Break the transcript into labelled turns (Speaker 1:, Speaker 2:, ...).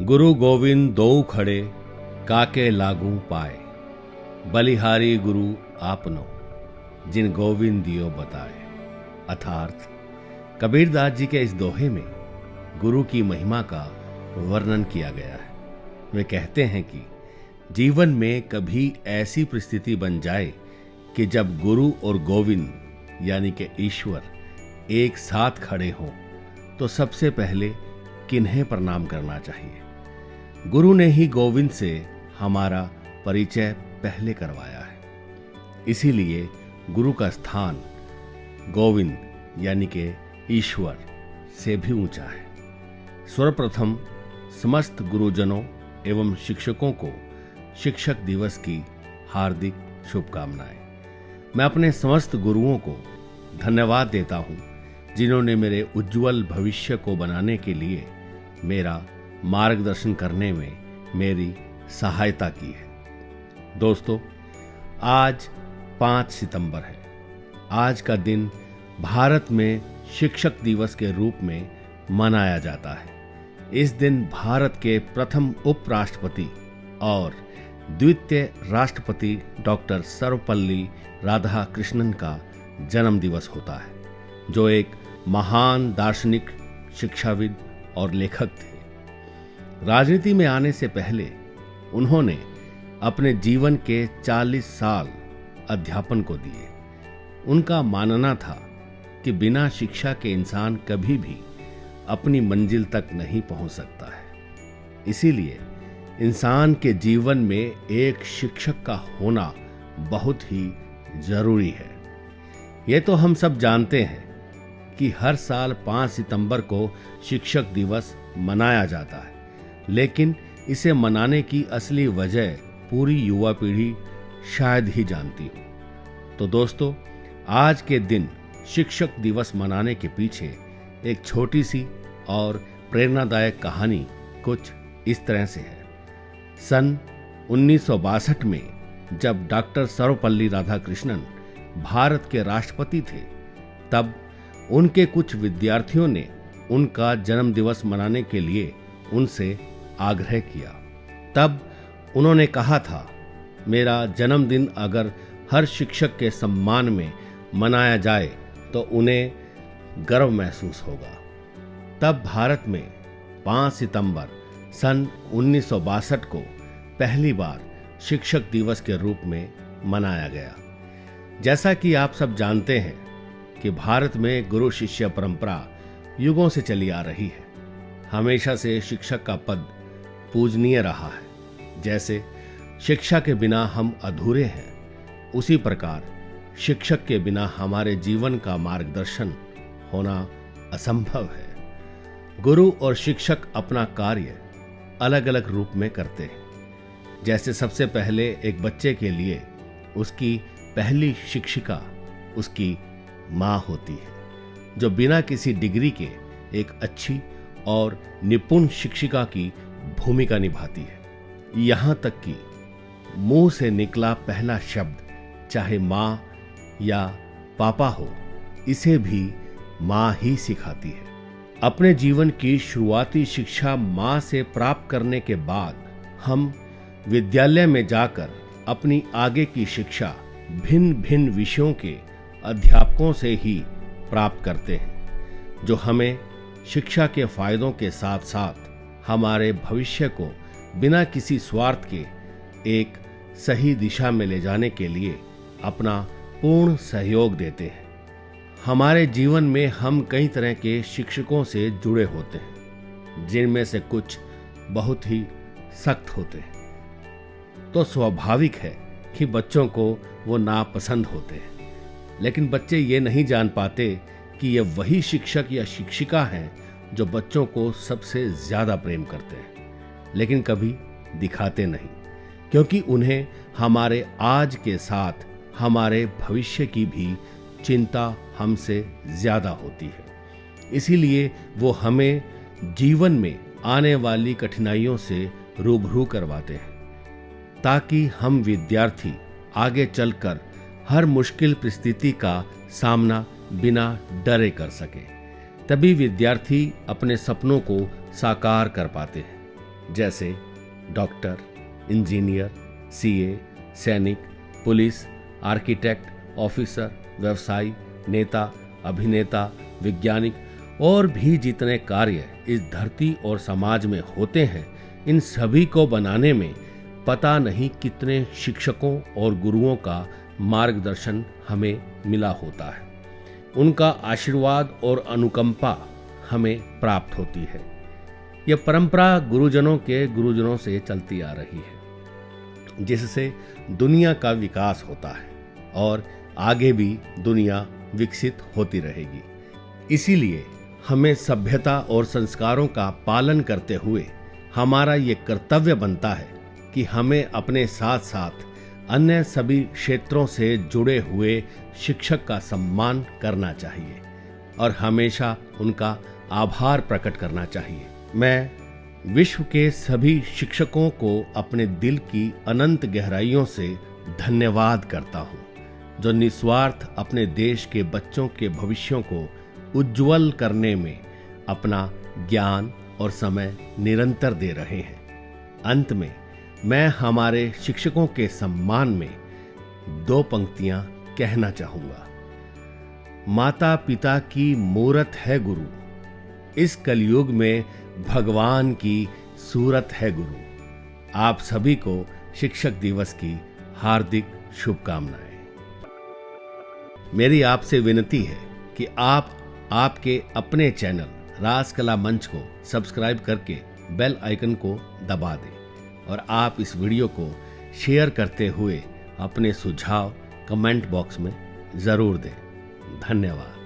Speaker 1: गुरु गोविंद दो खड़े काके लागू पाए, बलिहारी गुरु आपनो जिन गोविंद दियो बताए। अर्थात कबीरदास जी के इस दोहे में गुरु की महिमा का वर्णन किया गया है। वे कहते हैं कि जीवन में कभी ऐसी परिस्थिति बन जाए कि जब गुरु और गोविंद यानी कि ईश्वर एक साथ खड़े हों तो सबसे पहले किन्हें प्रणाम करना चाहिए। गुरु ने ही गोविंद से हमारा परिचय पहले करवाया है, इसीलिए गुरु का स्थान गोविंद यानी कि ईश्वर से भी ऊंचा है। सर्वप्रथम समस्त गुरुजनों एवं शिक्षकों को शिक्षक दिवस की हार्दिक शुभकामनाएं। मैं अपने समस्त गुरुओं को धन्यवाद देता हूं, जिन्होंने मेरे उज्जवल भविष्य को बनाने के लिए मेरा मार्गदर्शन करने में मेरी सहायता की है। दोस्तों, आज 5 सितंबर है। आज का दिन भारत में शिक्षक दिवस के रूप में मनाया जाता है। इस दिन भारत के प्रथम उपराष्ट्रपति और द्वितीय राष्ट्रपति डॉक्टर सर्वपल्ली राधाकृष्णन का जन्म दिवस होता है, जो एक महान दार्शनिक, शिक्षाविद और लेखक थे। राजनीति में आने से पहले उन्होंने अपने जीवन के 40 साल अध्यापन को दिए। उनका मानना था कि बिना शिक्षा के इंसान कभी भी अपनी मंजिल तक नहीं पहुंच सकता है। इसीलिए इंसान के जीवन में एक शिक्षक का होना बहुत ही जरूरी है। ये तो हम सब जानते हैं कि हर साल 5 सितंबर को शिक्षक दिवस मनाया जाता है, लेकिन इसे मनाने की असली वजह पूरी युवा पीढ़ी शायद ही जानती हो। तो दोस्तों, आज के दिन शिक्षक दिवस मनाने के पीछे एक छोटी सी और प्रेरणादायक कहानी कुछ इस तरह से है। सन 1962 में जब डॉक्टर सर्वपल्ली राधाकृष्णन भारत के राष्ट्रपति थे, तब उनके कुछ विद्यार्थियों ने उनका जन्म दिवस मनाने के लिए उनसे आग्रह किया। तब उन्होंने कहा था, मेरा जन्मदिन अगर हर शिक्षक के सम्मान में मनाया जाए तो उन्हें गर्व महसूस होगा। तब भारत में 5 सितंबर सन 1962 को पहली बार शिक्षक दिवस के रूप में मनाया गया। जैसा कि आप सब जानते हैं कि भारत में गुरु शिष्य परंपरा युगों से चली आ रही है। हमेशा से शिक्षक का पद पूजनीय रहा है। जैसे शिक्षा के बिना हम अधूरे हैं, उसी प्रकार शिक्षक के बिना हमारे जीवन का मार्गदर्शन होना असंभव है। गुरु और शिक्षक अपना कार्य अलग अलग रूप में करते हैं। जैसे सबसे पहले एक बच्चे के लिए उसकी पहली शिक्षिका उसकी माँ होती है, जो बिना किसी डिग्री के एक अच्छी और निपुण शिक्षिका की भूमिका निभाती है। यहाँ तक कि मुंह से निकला पहला शब्द चाहे माँ या पापा हो, इसे भी माँ ही सिखाती है। अपने जीवन की शुरुआती शिक्षा माँ से प्राप्त करने के बाद हम विद्यालय में जाकर अपनी आगे की शिक्षा भिन्न भिन्न विषयों के अध्यापकों से ही प्राप्त करते हैं, जो हमें शिक्षा के फायदों के साथ साथ हमारे भविष्य को बिना किसी स्वार्थ के एक सही दिशा में ले जाने के लिए अपना पूर्ण सहयोग देते हैं। हमारे जीवन में हम कई तरह के शिक्षकों से जुड़े होते हैं, जिनमें से कुछ बहुत ही सख्त होते हैं। तो स्वाभाविक है कि बच्चों को वो नापसंद होते हैं, लेकिन बच्चे ये नहीं जान पाते कि ये वही शिक्षक या शिक्षिका हैं जो बच्चों को सबसे ज्यादा प्रेम करते हैं, लेकिन कभी दिखाते नहीं, क्योंकि उन्हें हमारे आज के साथ हमारे भविष्य की भी चिंता हमसे ज्यादा होती है। इसीलिए वो हमें जीवन में आने वाली कठिनाइयों से रूबरू करवाते हैं, ताकि हम विद्यार्थी आगे चलकर हर मुश्किल परिस्थिति का सामना बिना डरे कर सकें। तभी विद्यार्थी अपने सपनों को साकार कर पाते हैं, जैसे डॉक्टर, इंजीनियर, सीए, सैनिक, पुलिस, आर्किटेक्ट, ऑफिसर, व्यवसायी, नेता, अभिनेता, वैज्ञानिक और भी जितने कार्य इस धरती और समाज में होते हैं, इन सभी को बनाने में पता नहीं कितने शिक्षकों और गुरुओं का मार्गदर्शन हमें मिला होता है। उनका आशीर्वाद और अनुकंपा हमें प्राप्त होती है। यह परंपरा गुरुजनों के गुरुजनों से चलती आ रही है, जिससे दुनिया का विकास होता है और आगे भी दुनिया विकसित होती रहेगी। इसीलिए हमें सभ्यता और संस्कारों का पालन करते हुए हमारा ये कर्तव्य बनता है कि हमें अपने साथ साथ अन्य सभी क्षेत्रों से जुड़े हुए शिक्षक का सम्मान करना चाहिए और हमेशा उनका आभार प्रकट करना चाहिए। मैं विश्व के सभी शिक्षकों को अपने दिल की अनंत गहराइयों से धन्यवाद करता हूँ, जो निस्वार्थ अपने देश के बच्चों के भविष्यों को उज्जवल करने में अपना ज्ञान और समय निरंतर दे रहे हैं। अंत में मैं हमारे शिक्षकों के सम्मान में 2 पंक्तियां कहना चाहूंगा। माता पिता की मूरत है गुरु, इस कलयुग में भगवान की सूरत है गुरु। आप सभी को शिक्षक दिवस की हार्दिक शुभकामनाएं। मेरी आपसे विनती है कि आप आपके अपने चैनल राजकला मंच को सब्सक्राइब करके बेल आइकन को दबा दें और आप इस वीडियो को शेयर करते हुए अपने सुझाव कमेंट बॉक्स में जरूर दें। धन्यवाद।